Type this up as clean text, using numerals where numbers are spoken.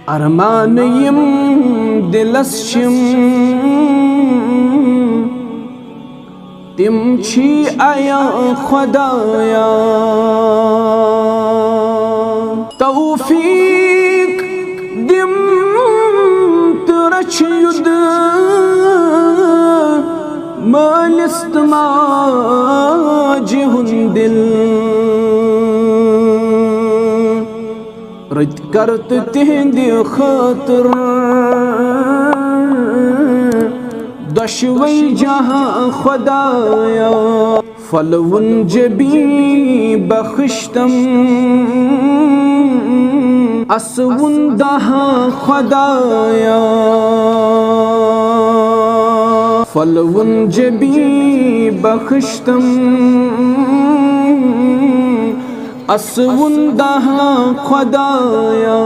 अरमान यम दिलस छिम तिम छी आया खुदाया तौफीक दिम तरछ युद मालिस्त माजी हुंदिल रत करत तिहंद खातर दशवई जहां खुदाया फलवन जबी बख्शतम असवन दहा खुदाया फलवन जबी बख्शतम असवन दहा खुदाया।